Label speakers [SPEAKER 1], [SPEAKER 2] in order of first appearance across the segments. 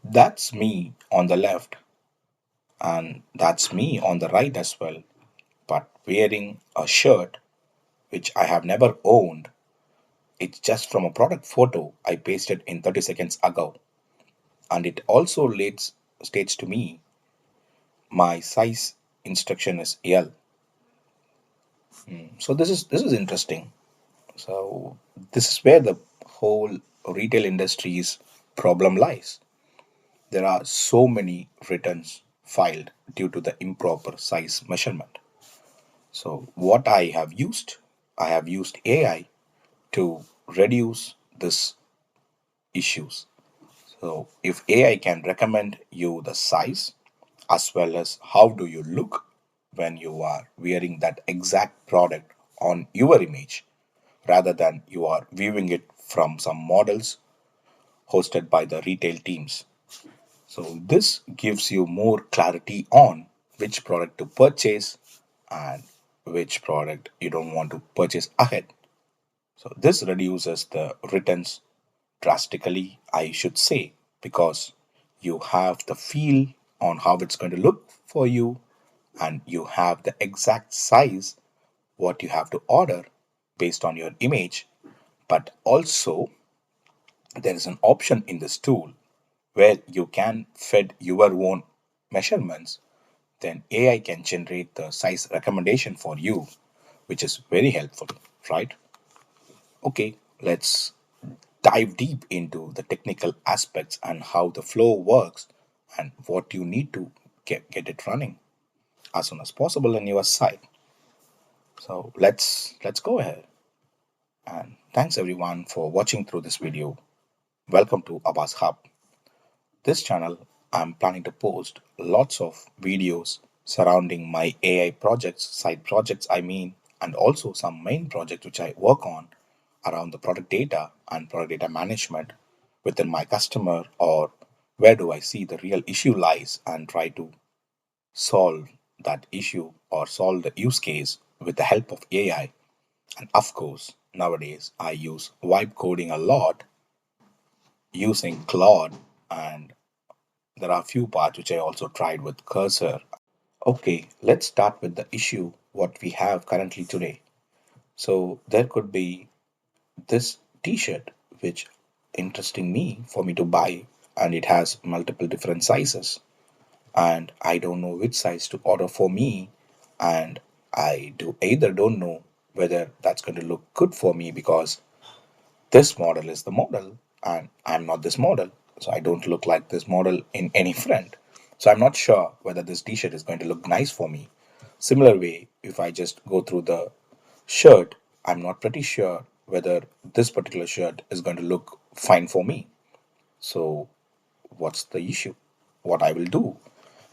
[SPEAKER 1] That's me on the left, and that's me on the right as well, but wearing a shirt which I have never owned. It's just from a product photo I pasted in 30 seconds ago, and it also states to me my size instruction is L. So this is interesting. So this is where the whole retail industry's problem lies. There are so many returns filed due to the improper size measurement. So what I have used AI to reduce this issues. So if AI can recommend you the size as well as how do you look when you are wearing that exact product on your image rather than you are viewing it from some models hosted by the retail teams. So this gives you more clarity on which product to purchase and which product you don't want to purchase ahead. So this reduces the returns drastically, I should say, because you have the feel on how it's going to look for you and you have the exact size what you have to order based on your image. But also there is an option in this tool where you can feed your own measurements, then AI can generate the size recommendation for you, which is very helpful, right? Okay, let's dive deep into the technical aspects and how the flow works and what you need to get it running as soon as possible on your side. So let's go ahead. And thanks everyone for watching through this video. Welcome to Abbas Hub. This channel, I'm planning to post lots of videos surrounding my AI projects, side projects, and also some main projects which I work on around the product data and product data management within my customer, or where do I see the real issue lies and try to solve that issue or solve the use case with the help of AI. And of course, nowadays I use vibe coding a lot using Claude, and there are a few parts which I also tried with Cursor. Okay, let's start with the issue what we have currently today. So there could be this t-shirt which interesting me for me to buy, and it has multiple different sizes, and I don't know which size to order for me, and I do either don't know whether that's going to look good for me because this model is the model and I'm not this model. So I don't look like this model in any front. So I'm not sure whether this t-shirt is going to look nice for me. Similar way, if I just go through the shirt, I'm not pretty sure whether this particular shirt is going to look fine for me. So what's the issue? What I will do,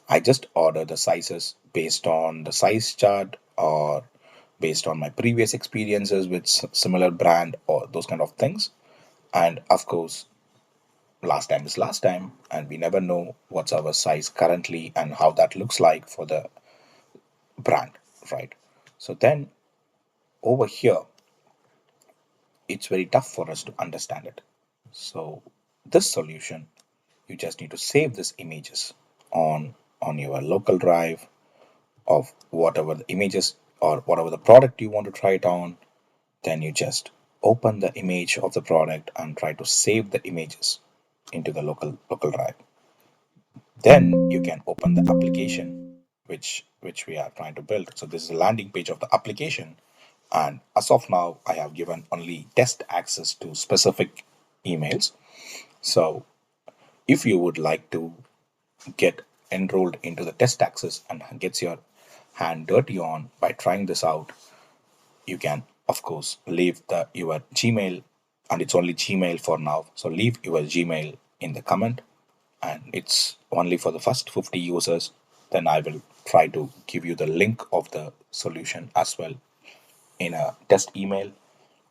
[SPEAKER 1] I just order the sizes based on the size chart or based on my previous experiences with similar brand or those kind of things. And of course, last time is last time, and we never know what's our size currently and how that looks like for the brand, right? So then over here, it's very tough for us to understand it. So this solution, you just need to save these images on your local drive of whatever the images or whatever the product you want to try it on. Then you just open the image of the product and try to save the images into the local drive. Then you can open the application which we are trying to build. So this is a landing page of the application, and as of now I have given only test access to specific emails. So if you would like to get enrolled into the test access and gets your hand dirty on by trying this out, you can of course leave your Gmail, and it's only Gmail for now. So leave your Gmail in the comment, and it's only for the first 50 users. Then I will try to give you the link of the solution as well in a test email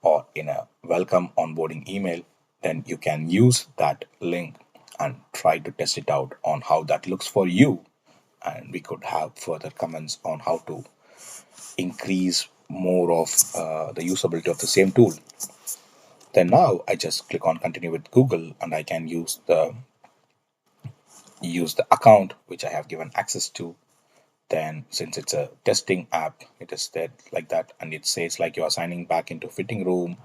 [SPEAKER 1] or in a welcome onboarding email. Then you can use that link and try to test it out on how that looks for you, and we could have further comments on how to increase more of the usability of the same tool. Then now I just click on continue with Google, and I can use the use the account which I have given access to. Then, since it's a testing app, it is there like that, and it says like you are signing back into fitting room,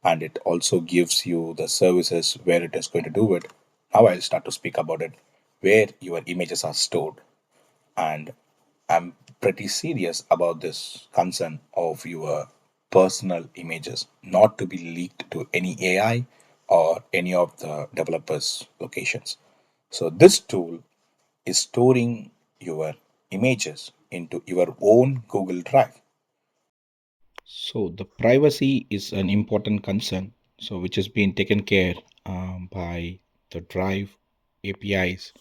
[SPEAKER 1] and it also gives you the services where it is going to do it. Now I'll start to speak about it, where your images are stored. And I'm pretty serious about this concern of your personal images not to be leaked to any AI or any of the developers' locations. So, this tool is storing your images into your own Google Drive. So the privacy is an important concern, so which is being taken care by the Drive APIs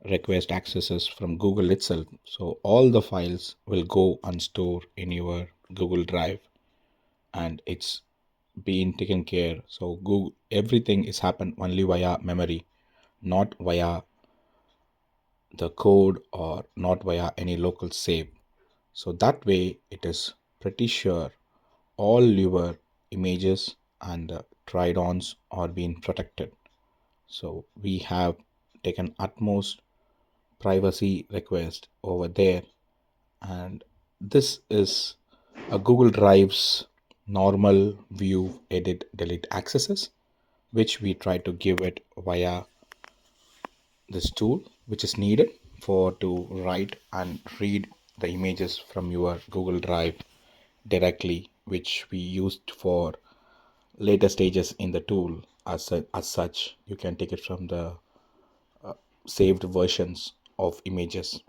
[SPEAKER 1] request accesses from Google itself. So all the files will go and store in your Google Drive, and it's being taken care. So Google, everything is happened only via memory, not via the code or not via any local save. So that way it is pretty sure all your images and try-ons are being protected. So we have taken utmost privacy request over there, and this is a Google Drive's normal view, edit, delete accesses, which we try to give it via this tool, which is needed for to write and read the images from your Google Drive directly, which we used for later stages in the tool. As such, you can take it from the saved versions of images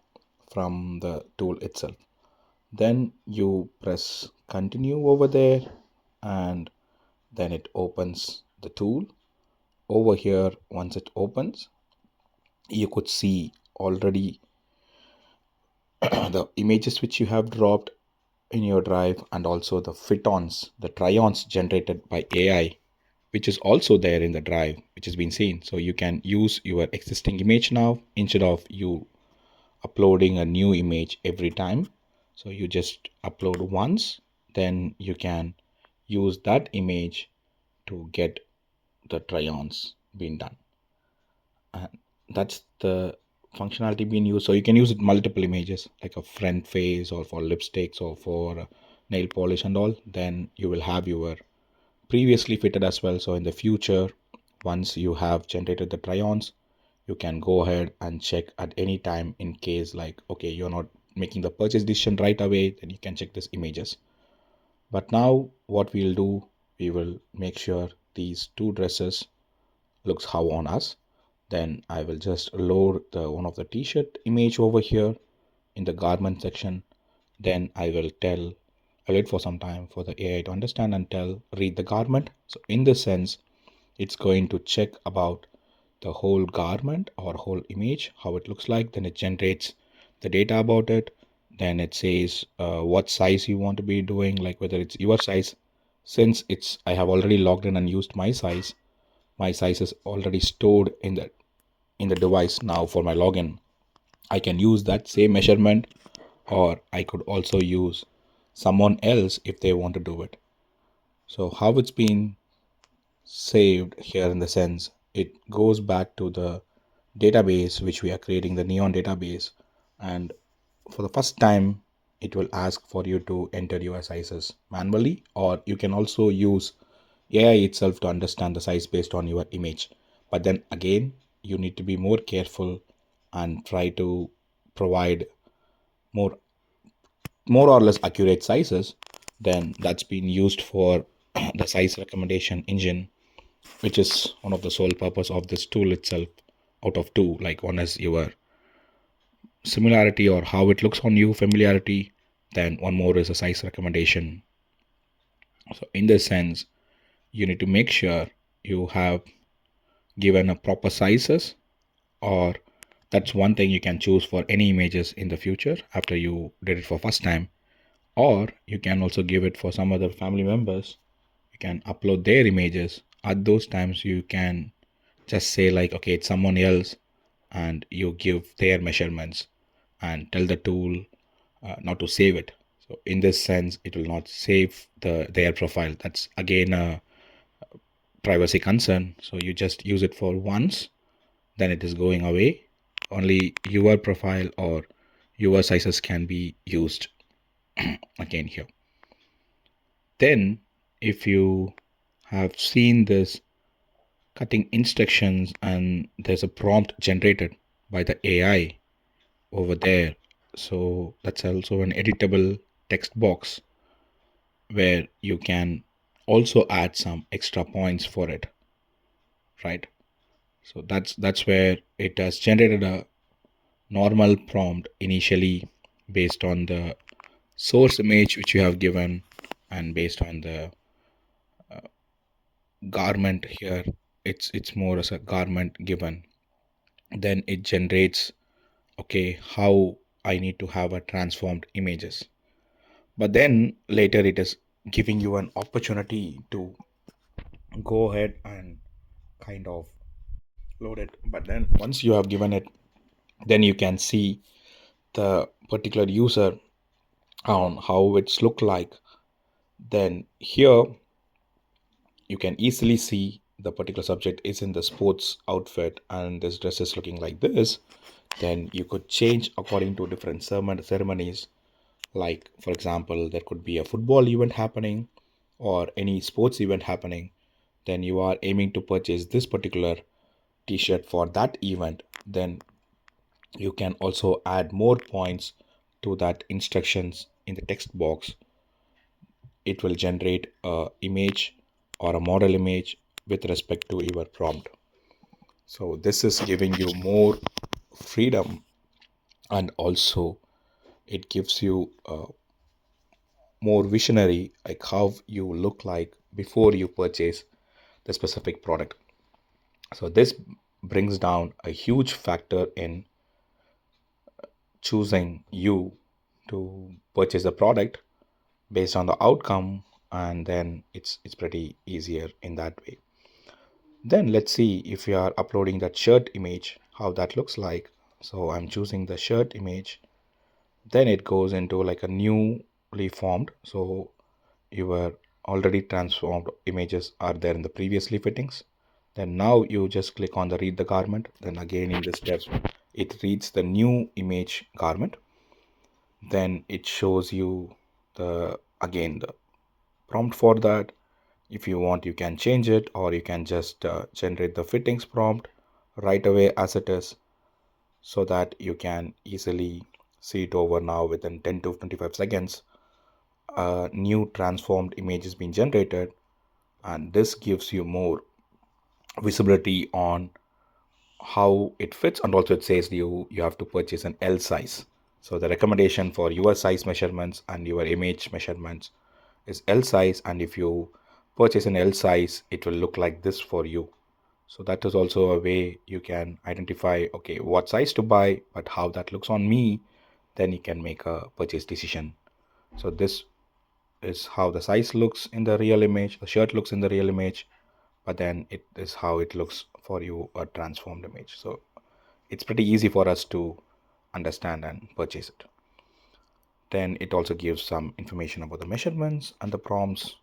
[SPEAKER 1] from the tool itself. Then you press continue over there, and then it opens the tool. Over here, once it opens, you could see already the images which you have dropped in your drive, and also the fit-ons, the try-ons generated by AI, which is also there in the drive, which has been seen. So you can use your existing image now instead of you uploading a new image every time. So you just upload once, then you can use that image to get the try-ons being done. And that's the functionality being used. So you can use it multiple images like a front face or for lipsticks or for nail polish and all. Then you will have your previously fitted as well. So in the future, once you have generated the try-ons, you can go ahead and check at any time in case like, okay, you're not making the purchase decision right away, then you can check these images. But now what we'll do, we will make sure these two dresses looks how on us. Then I will just load the one of the t-shirt image over here in the garment section. Then I'll wait for some time for the AI to understand and read the garment. So in this sense, it's going to check about the whole garment or whole image, how it looks like. Then it generates the data about it. Then it says what size you want to be doing, like whether it's your size. Since I have already logged in and used my size is already stored in the device now for my login. I can use that same measurement, or I could also use someone else if they want to do it. So how it's been saved here in the sense, it goes back to the database which we are creating, the neon database, and for the first time it will ask for you to enter your sizes manually, or you can also use AI itself to understand the size based on your image. But then again, you need to be more careful and try to provide more more or less accurate sizes. Then that's been used for the size recommendation engine, which is one of the sole purpose of this tool itself. Out of two, like one is your similarity or how it looks on you, familiarity, then one more is a size recommendation. So in this sense, you need to make sure you have given a proper sizes, or that's one thing you can choose for any images in the future after you did it for first time. Or you can also give it for some other family members. You can upload their images. At those times you can just say like, okay, it's someone else, and you give their measurements and tell the tool not to save it. So in this sense, it will not save their profile. That's again a privacy concern. So you just use it for once, then it is going away. only your profile or your sizes can be used again here. Then, if you have seen this cutting instructions and there's a prompt generated by the AI over there, so that's also an editable text box where you can also add some extra points for it, right? So that's where it has generated a normal prompt initially based on the source image which you have given and based on the garment here. It's more as a garment given. Then it generates, okay, how I need to have a transformed images. But then later it is giving you an opportunity to go ahead and kind of load it. But then once you have given it, then you can see the particular user on how it's look like. Then here you can easily see the particular subject is in the sports outfit and this dress is looking like this. Then you could change according to different ceremonies. Like, for example, there could be a football event happening or any sports event happening. Then you are aiming to purchase this particular t-shirt for that event. Then you can also add more points to that instructions in the text box. It will generate a image or a model image with respect to your prompt. So this is giving you more freedom, and also it gives you more visionary, like how you look like before you purchase the specific product. So this brings down a huge factor in choosing you to purchase a product based on the outcome, and then it's pretty easier in that way. Then let's see if we are uploading that shirt image, how that looks like. So I'm choosing the shirt image. Then it goes into like a newly formed. So your already transformed images are there in the previously fittings. Then now you just click on the read the garment. Then again in the steps, it reads the new image garment. Then it shows you the again the prompt for that. If you want, you can change it, or you can just generate the fittings prompt right away as it is, so that you can easily see it over now within 10 to 25 seconds. A new transformed image is being generated, and this gives you more visibility on how it fits. And also it says you have to purchase an L size. So the recommendation for your size measurements and your image measurements is L size, and if you purchase an L size, it will look like this for you. So that is also a way you can identify, okay, what size to buy, but how that looks on me. Then you can make a purchase decision. So this is how the size looks in the real image, the shirt looks in the real image, but then it is how it looks for you, a transformed image. So it's pretty easy for us to understand and purchase it. Then it also gives some information about the measurements and the prompts,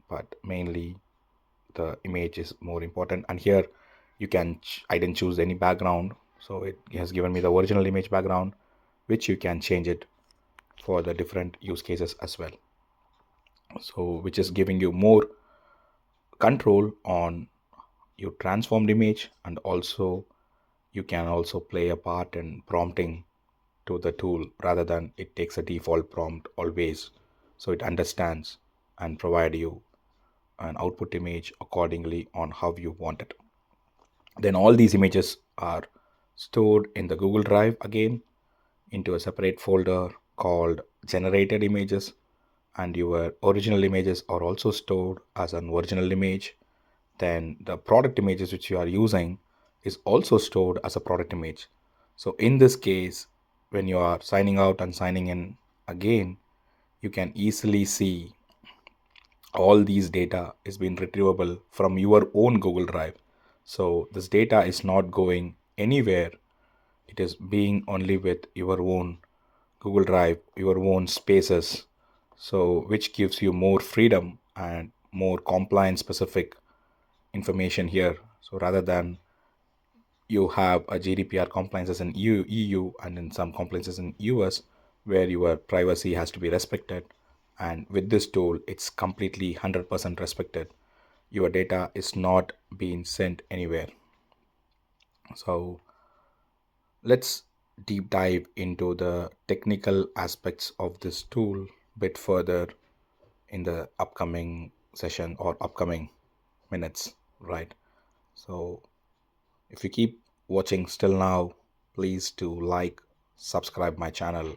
[SPEAKER 1] but mainly the image is more important. And here you can I didn't choose any background, so it has given me the original image background, which you can change it for the different use cases as well. So which is giving you more control on your transformed image, and also you can also play a part in prompting to the tool rather than it takes a default prompt always. So it understands and provide you an output image accordingly on how you want it. Then all these images are stored in the Google Drive again into a separate folder called generated images, and your original images are also stored as an original image. Then the product images which you are using is also stored as a product image. So in this case, when you are signing out and signing in again, you can easily see all these data is being retrievable from your own Google Drive. So this data is not going anywhere. It is being only with your own Google Drive, your own spaces. So which gives you more freedom and more compliance specific information here. So rather than you have a GDPR compliances in EU and in some compliances in US where your privacy has to be respected. And with this tool, it's completely 100% respected. Your data is not being sent anywhere. So let's deep dive into the technical aspects of this tool bit further in the upcoming session or upcoming minutes, right? So if you keep watching still now, please do like, subscribe my channel,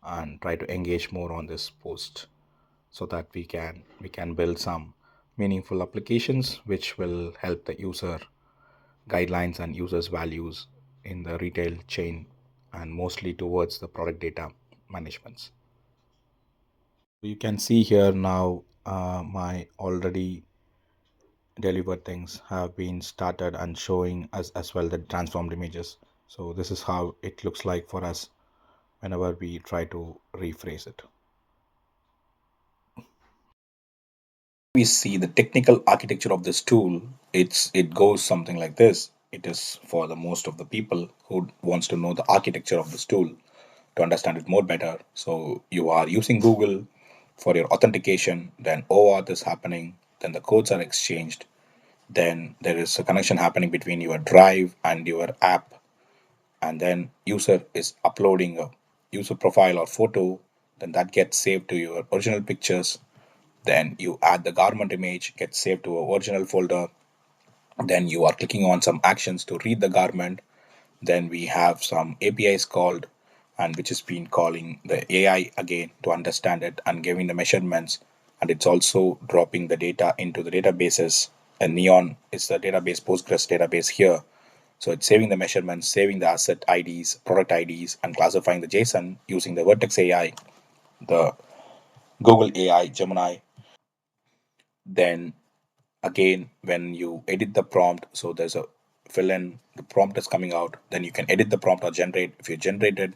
[SPEAKER 1] and try to engage more on this post so that we can build some meaningful applications which will help the user guidelines and users values in the retail chain and mostly towards the product data management. You can see here now my already delivered things have been started and showing us as well the transformed images. So this is how it looks like for us whenever we try to rephrase it. We see the technical architecture of this tool, it goes something like this. It is for the most of the people who wants to know the architecture of this tool to understand it more better. So you are using Google for your authentication, then OAuth is happening, then the codes are exchanged, then there is a connection happening between your drive and your app, and then user is uploading a user profile or photo, then that gets saved to your original pictures, then you add the garment image, gets saved to a original folder, then you are clicking on some actions to read the garment, then we have some APIs called, and which has been calling the AI again to understand it and giving the measurements, and it's also dropping the data into the databases. And Neon is the database, Postgres database here. So it's saving the measurements, saving the asset IDs, product IDs, and classifying the JSON using the Vertex AI, the Google AI, Gemini. Then again, when you edit the prompt, so there's a fill in, the prompt is coming out, then you can edit the prompt or generate. If you generated,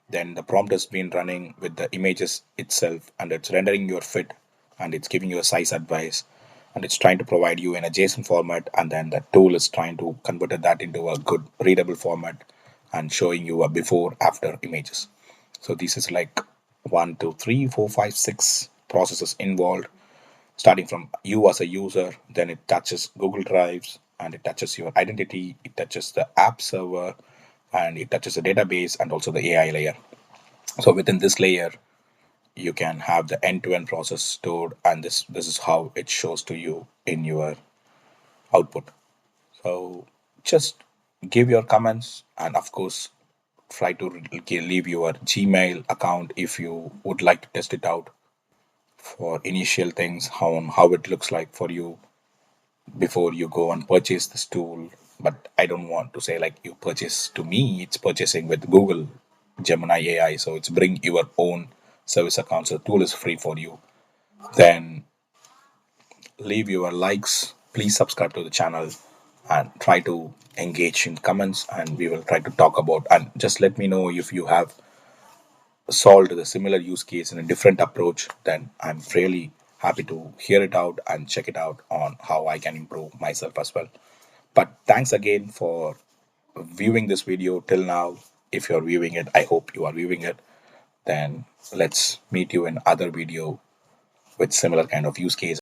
[SPEAKER 1] then the prompt has been running with the images itself and it's rendering your fit and it's giving you a size advice and it's trying to provide you in a JSON format, and then the tool is trying to convert that into a good readable format and showing you a before after images. So this is like one, two, three, four, five, six processes involved, starting from you as a user, then it touches Google Drives and it touches your identity, it touches the app server, and it touches the database and also the AI layer. So within this layer, you can have the end-to-end process stored, and this is how it shows to you in your output. So just give your comments, and of course try to leave your Gmail account if you would like to test it out for initial things, how it looks like for you before you go and purchase this tool. But I don't want to say like you purchase to me, it's purchasing with Google Gemini AI. So it's bring your own service account. So the tool is free for you. Then leave your likes. Please subscribe to the channel and try to engage in comments, and we will try to talk about, and just let me know if you have solved the similar use case in a different approach. Then I'm really happy to hear it out and check it out on how I can improve myself as well. But thanks again for viewing this video till now. If you're viewing it, I hope you are viewing it. Then let's meet you in other video with similar kind of use case.